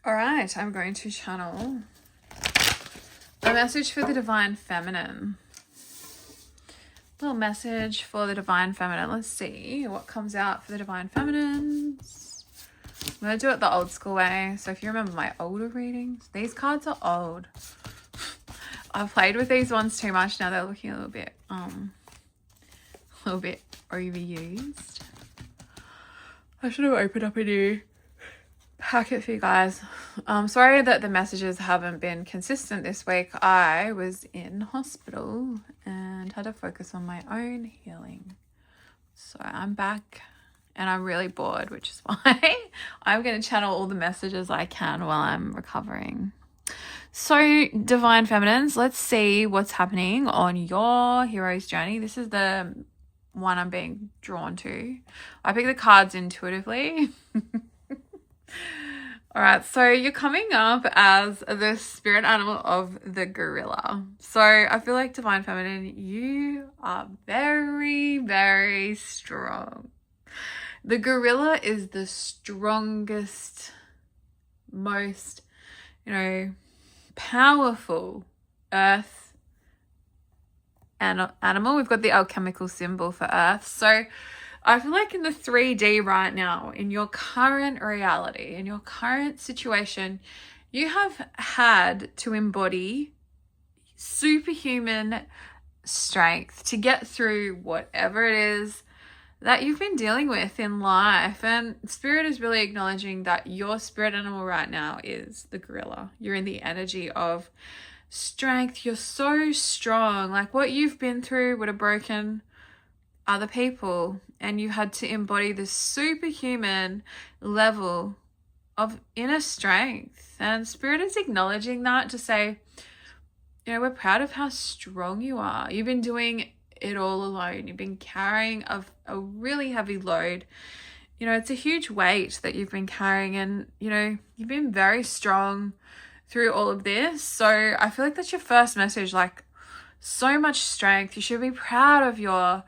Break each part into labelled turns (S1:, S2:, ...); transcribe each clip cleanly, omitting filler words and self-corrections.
S1: All right, I'm going to channel a message for the Divine Feminine. Little message for the Divine Feminine. Let's see what comes out for the Divine Feminines. I'm going to do it the old school way. So if you remember my older readings, these cards are old. I've played with these ones too much now. They're looking a little bit overused. I should have opened up a new packet for you guys. Sorry that the messages haven't been consistent this week. I was in hospital and had to focus on my own healing. So I'm back and I'm really bored, which is why I'm going to channel all the messages I can while I'm recovering. So Divine Feminines, let's see what's happening on your hero's journey. This is the one I'm being drawn to. I pick the cards intuitively. All right, so you're coming up as the spirit animal of the gorilla. So I feel like Divine Feminine, you are very, very strong. The gorilla is the strongest, most, powerful earth animal. We've got the alchemical symbol for earth. So I feel like in the 3D right now, in your current reality, in your current situation, you have had to embody superhuman strength to get through whatever it is that you've been dealing with in life. And Spirit is really acknowledging that your spirit animal right now is the gorilla. You're in the energy of strength. You're so strong. Like what you've been through would have broken other people, and you had to embody this superhuman level of inner strength. And Spirit is acknowledging that to say, we're proud of how strong you are. You've been doing it all alone. You've been carrying a really heavy load. It's a huge weight that you've been carrying, and you've been very strong through all of this. So I feel like that's your first message, like so much strength. You should be proud of your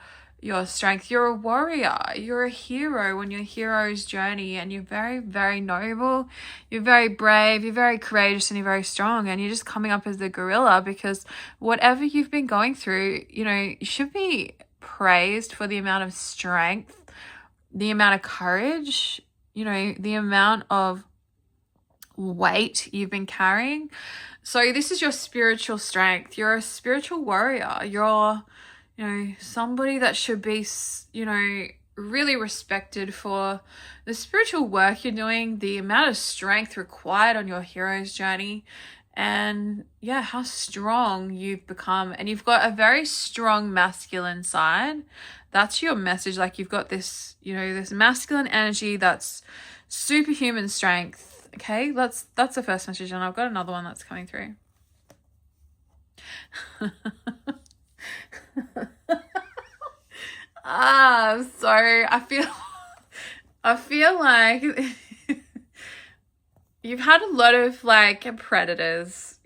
S1: strength. You're a warrior. You're a hero on your hero's journey, and you're very, very noble. You're very brave. You're very courageous, and you're very strong. And you're just coming up as the gorilla because whatever you've been going through, you should be praised for the amount of strength, the amount of courage, the amount of weight you've been carrying. So this is your spiritual strength. You're a spiritual warrior. You're somebody that should be, really respected for the spiritual work you're doing, the amount of strength required on your hero's journey, and how strong you've become. And you've got a very strong masculine side. That's your message. Like you've got this, this masculine energy that's superhuman strength. Okay, that's the first message, and I've got another one that's coming through. So I feel like you've had a lot of like predators,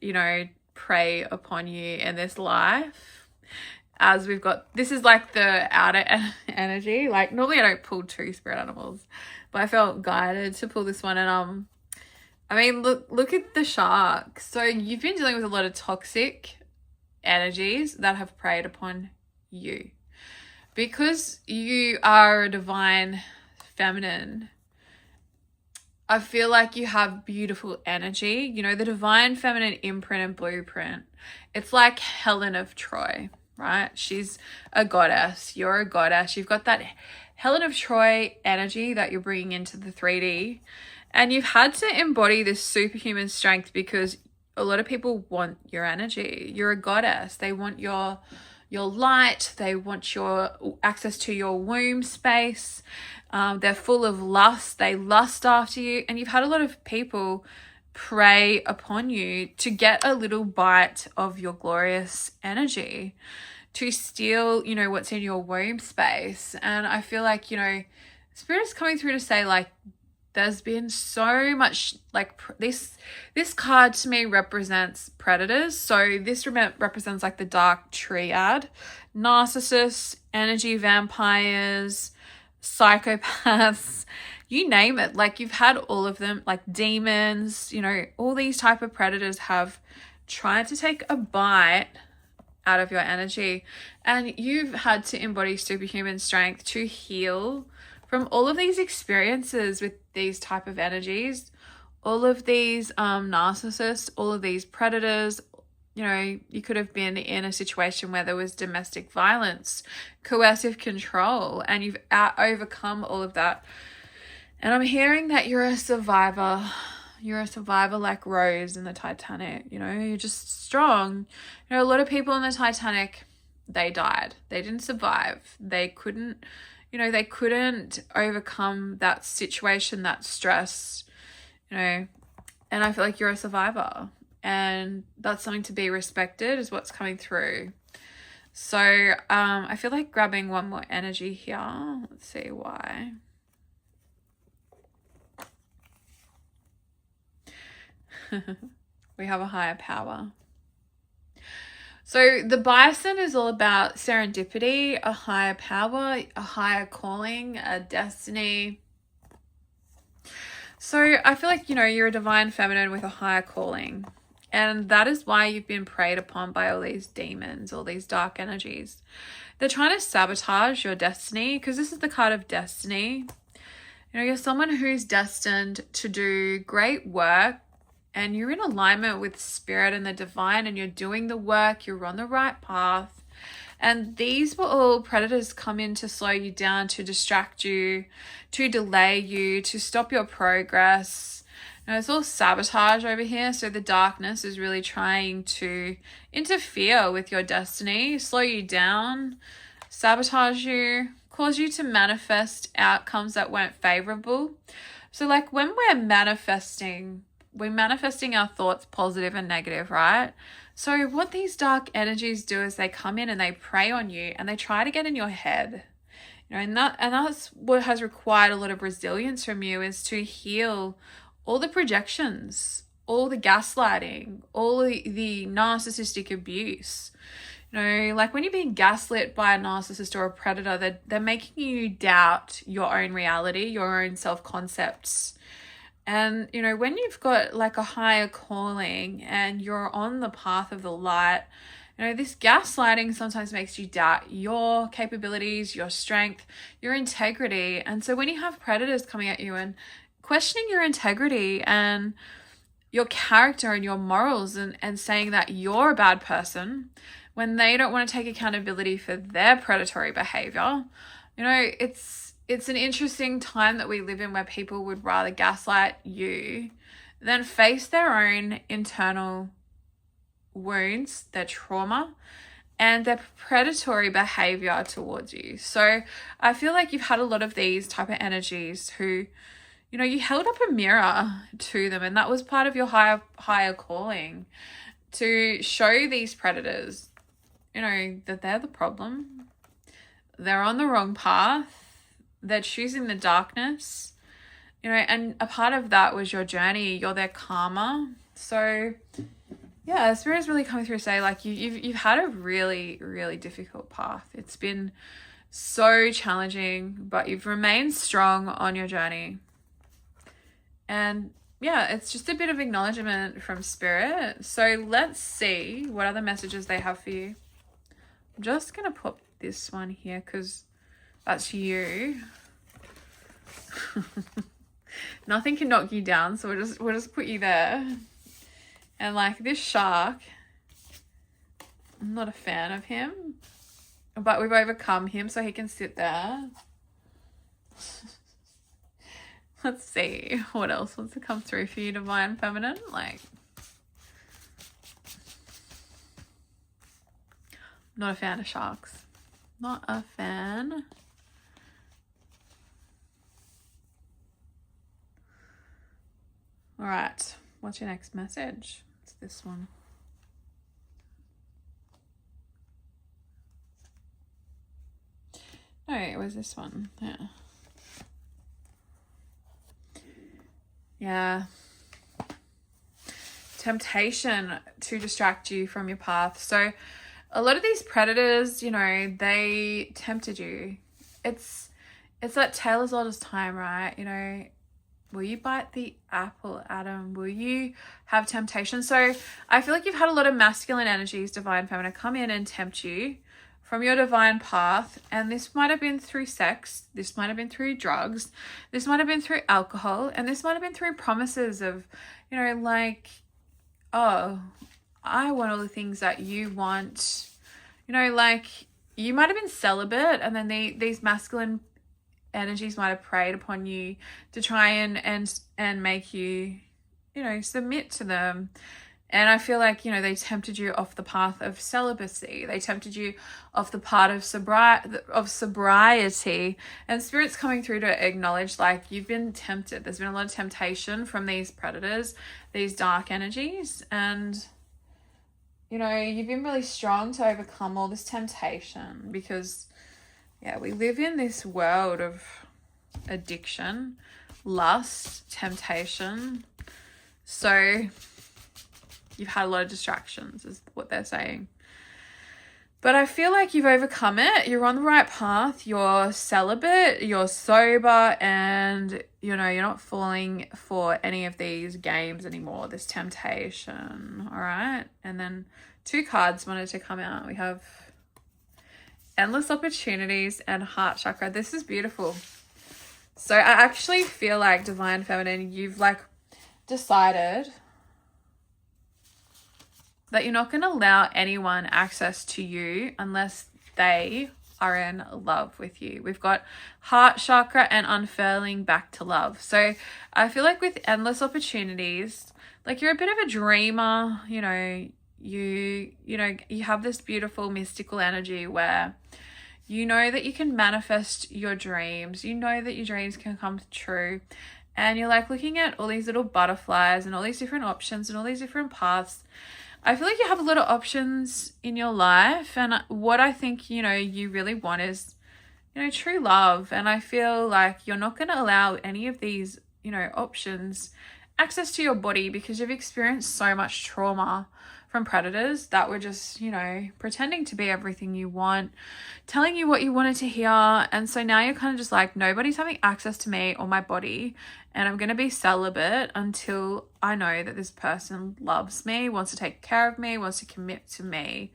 S1: prey upon you in this life. As we've got, this is like the outer energy. Like normally I don't pull two spirit animals, but I felt guided to pull this one. And look at the shark. So you've been dealing with a lot of toxic energies that have preyed upon you. Because you are a divine feminine, I feel like you have beautiful energy. The divine feminine imprint and blueprint. It's like Helen of Troy, right? She's a goddess. You're a goddess. You've got that Helen of Troy energy that you're bringing into the 3D. And you've had to embody this superhuman strength because a lot of people want your energy. You're a goddess. They want your light. They want your access to your womb space. They're full of lust. They lust after you. And you've had a lot of people prey upon you to get a little bite of your glorious energy, to steal, what's in your womb space. And I feel like, Spirit is coming through to say, like, there's been so much, like, this card to me represents predators. So this represents like the dark triad: narcissists, energy vampires, psychopaths, you name it. Like, you've had all of them, like demons, you know, all these type of predators have tried to take a bite out of your energy, and you've had to embody superhuman strength to heal from all of these experiences with these type of energies, all of these narcissists, all of these predators. You know, you could have been in a situation where there was domestic violence, coercive control, and you've overcome all of that. And I'm hearing that you're a survivor. You're a survivor like Rose in the Titanic. You know, you're just strong. You know, a lot of people in the Titanic, they died. They didn't survive. They couldn't, you know, they couldn't overcome that situation, that stress, you know. And I feel like you're a survivor. And that's something to be respected, is what's coming through. So I feel like grabbing one more energy here. Let's see why. We have a higher power. So the bison is all about serendipity, a higher power, a higher calling, a destiny. So I feel like, you know, you're a divine feminine with a higher calling. And that is why you've been preyed upon by all these demons, all these dark energies. They're trying to sabotage your destiny, because this is the card of destiny. You know, you're someone who's destined to do great work, and you're in alignment with spirit and the divine, and you're doing the work, you're on the right path. And these were all predators come in to slow you down, to distract you, to delay you, to stop your progress. You know, it's all sabotage over here. So the darkness is really trying to interfere with your destiny, slow you down, sabotage you, cause you to manifest outcomes that weren't favorable. So like when we're manifesting our thoughts, positive and negative, right? So what these dark energies do is they come in and they prey on you, and they try to get in your head. You know, and that's what has required a lot of resilience from you, is to heal all the projections, all the gaslighting, all the narcissistic abuse. You know, like when you're being gaslit by a narcissist or a predator, they're making you doubt your own reality, your own self-concepts. And, you know, when you've got like a higher calling and you're on the path of the light, you know, this gaslighting sometimes makes you doubt your capabilities, your strength, your integrity. And so when you have predators coming at you and questioning your integrity and your character and your morals, and saying that you're a bad person when they don't want to take accountability for their predatory behavior, you know, it's an interesting time that we live in, where people would rather gaslight you than face their own internal wounds, their trauma, and their predatory behavior towards you. So I feel like you've had a lot of these type of energies who, you know, you held up a mirror to them, and that was part of your higher calling, to show these predators, you know, that they're the problem. They're on the wrong path. They're choosing the darkness, you know, and a part of that was your journey. You're their karma. So yeah, Spirit is really coming through to say, like, you've had a really, really difficult path. It's been so challenging, but you've remained strong on your journey. And yeah, it's just a bit of acknowledgement from Spirit. So let's see what other messages they have for you. I'm just going to pop this one here because that's you. Nothing can knock you down, so we'll just put you there. And like this shark, I'm not a fan of him, but we've overcome him so he can sit there. Let's see what else wants to come through for you, Divine Feminine. Like, not a fan of sharks. Not a fan. All right. What's your next message? It's this one. No, it was this one. Yeah. Yeah. Temptation to distract you from your path. So a lot of these predators, you know, they tempted you. It's it's that tale as old as time, right? You know, will you bite the apple, Adam? Will you have temptation? So I feel like you've had a lot of masculine energies, divine feminine, come in and tempt you from your divine path. And this might have been through sex. This might have been through drugs. This might have been through alcohol. And this might have been through promises of, you know, like, oh, I want all the things that you want. You know, like you might have been celibate, and then these masculine energies might have preyed upon you to try and make you, you know, submit to them. And I feel like, you know, they tempted you off the path of celibacy. They tempted you off the path of sobriety. And Spirit's coming through to acknowledge, like, you've been tempted. There's been a lot of temptation from these predators, these dark energies. And, you know, you've been really strong to overcome all this temptation because, yeah, we live in this world of addiction, lust, temptation. So you've had a lot of distractions is what they're saying. But I feel like you've overcome it. You're on the right path. You're celibate. You're sober. And, you know, you're not falling for any of these games anymore, this temptation. All right. And then 2 cards wanted to come out. We have endless opportunities and heart chakra. This is beautiful. So I actually feel like divine feminine, you've like decided that you're not going to allow anyone access to you unless they are in love with you. We've got heart chakra and unfurling back to love. So I feel like with endless opportunities, like you're a bit of a dreamer, you know, you have this beautiful mystical energy where you know that you can manifest your dreams. You know that your dreams can come true. And you're like looking at all these little butterflies and all these different options and all these different paths. I feel like you have a lot of options in your life. And what I think, you know, you really want is, you know, true love. And I feel like you're not going to allow any of these, you know, options access to your body because you've experienced so much trauma from predators that were just, you know, pretending to be everything you want, telling you what you wanted to hear. And so now you're kind of just like, nobody's having access to me or my body, and I'm going to be celibate until I know that this person loves me, wants to take care of me, wants to commit to me.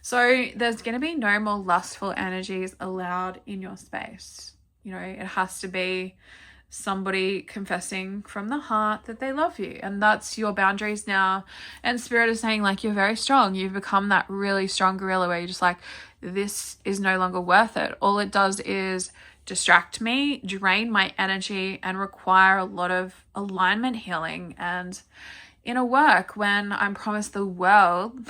S1: So there's going to be no more lustful energies allowed in your space. You know, it has to be somebody confessing from the heart that they love you, and that's your boundaries now. And Spirit is saying, like, you're very strong. You've become that really strong gorilla where you're just like, this is no longer worth it. All it does is distract me, drain my energy, and require a lot of alignment healing and inner work when I'm promised the world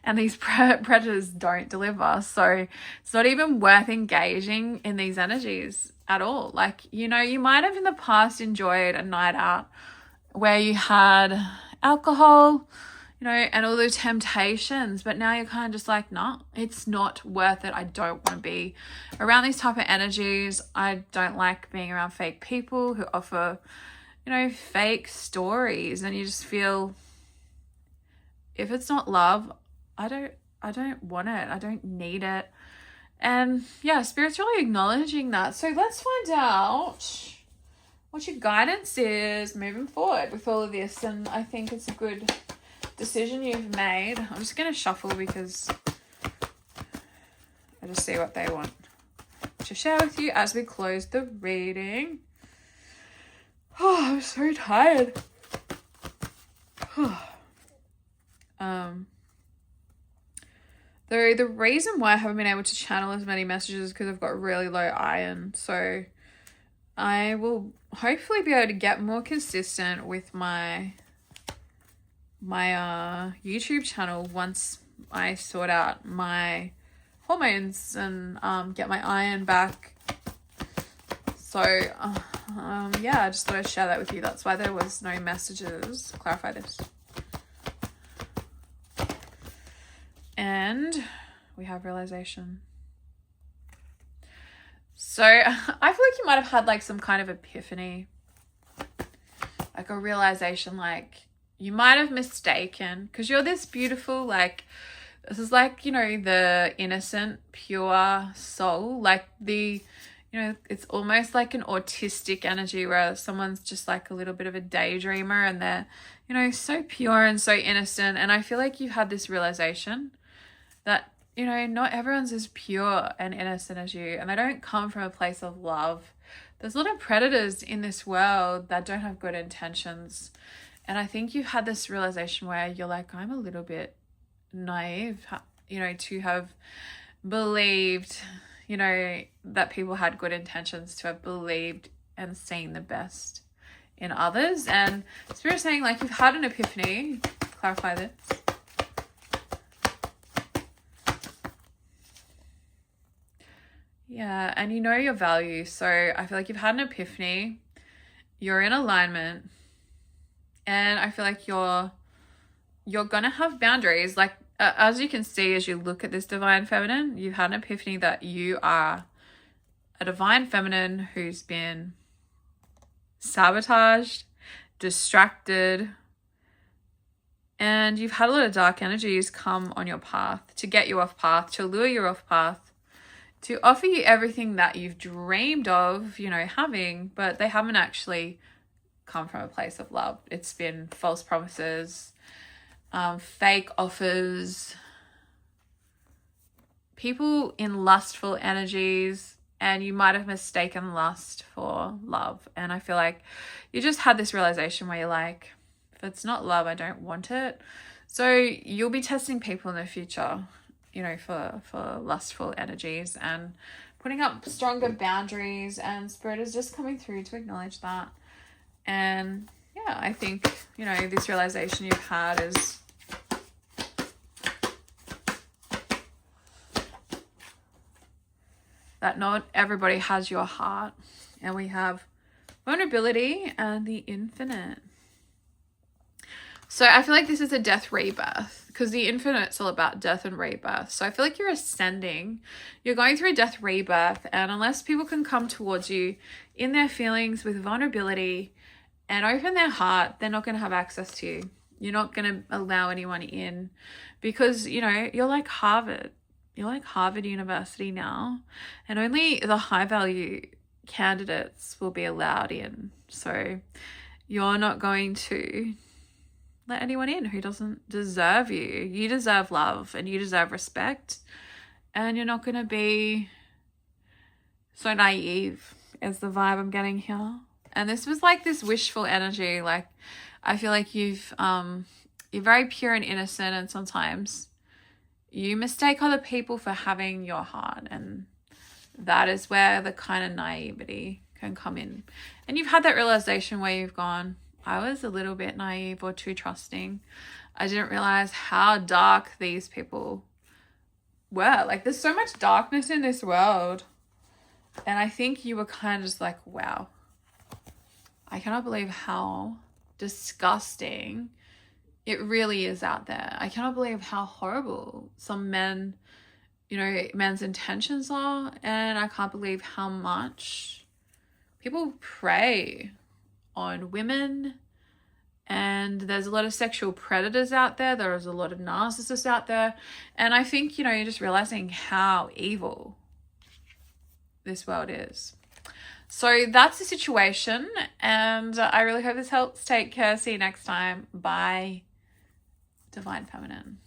S1: and these predators don't deliver. So it's not even worth engaging in these energies at all. Like, you know, you might have in the past enjoyed a night out where you had alcohol, you know, and all the temptations, but now you're kind of just like, no, it's not worth it. I don't want to be around these type of energies. I don't like being around fake people who offer, you know, fake stories, and you just feel, if it's not love, I don't want it. I don't need it. And yeah, Spirit's really acknowledging that. So let's find out what your guidance is moving forward with all of this. And I think it's a good decision you've made. I'm just going to shuffle because I just see what they want to share with you as we close the reading. Oh, I'm so tired. The reason why I haven't been able to channel as many messages is because I've got really low iron. So I will hopefully be able to get more consistent with my YouTube channel once I sort out my hormones and get my iron back. So yeah, I just thought I'd share that with you. That's why there was no messages. Clarify this. And we have realization. So I feel like you might have had like some kind of epiphany, like a realization, like you might have mistaken, because you're this beautiful, like, this is like, you know, the innocent, pure soul, like the you know, it's almost like an autistic energy where someone's just like a little bit of a daydreamer and they're, you know, so pure and so innocent. And I feel like you've had this realization that, you know, not everyone's as pure and innocent as you, and they don't come from a place of love. There's a lot of predators in this world that don't have good intentions. And I think you've had this realization where you're like, I'm a little bit naive, you know, to have believed, you know, that people had good intentions, to have believed and seen the best in others. And Spirit's saying, like, you've had an epiphany. Clarify this. Yeah, and you know your value. So I feel like you've had an epiphany. You're in alignment. And I feel like you're going to have boundaries. Like, as you can see, as you look at this divine feminine, you've had an epiphany that you are a divine feminine who's been sabotaged, distracted, and you've had a lot of dark energies come on your path to get you off path, to lure you off path, to offer you everything that you've dreamed of, you know, having, but they haven't actually come from a place of love. It's been false promises, fake offers, people in lustful energies, and you might have mistaken lust for love. And I feel like you just had this realization where you're like, if it's not love, I don't want it. So you'll be testing people in the future, you know, for lustful energies and putting up stronger boundaries, and Spirit is just coming through to acknowledge that. And yeah, I think, you know, this realization you've had is that not everybody has your heart, and we have vulnerability and the infinite. So I feel like this is a death rebirth, because the infinite's all about death and rebirth. So I feel like you're ascending, you're going through a death rebirth, and unless people can come towards you in their feelings with vulnerability and open their heart, they're not going to have access to you. You're not going to allow anyone in, because, you know, you're like Harvard. You're like Harvard University now, and only the high value candidates will be allowed in. So you're not going to let anyone in who doesn't deserve you. You deserve love and you deserve respect, and you're not going to be so naive is the vibe I'm getting here. And this was like this wishful energy. Like, I feel like you're very pure and innocent, and sometimes you mistake other people for having your heart, and that is where the kind of naivety can come in. And you've had that realization where you've gone, I was a little bit naive or too trusting. I didn't realize how dark these people were. Like, there's so much darkness in this world. And I think you were kind of just like, wow, I cannot believe how disgusting it really is out there. I cannot believe how horrible some men, you know, men's intentions are. And I can't believe how much people prey on women. And there's a lot of sexual predators out there. There's a lot of narcissists out there. And I think, you know, you're just realizing how evil this world is. So that's the situation. And I really hope this helps. Take care. See you next time. Bye. Divine Feminine.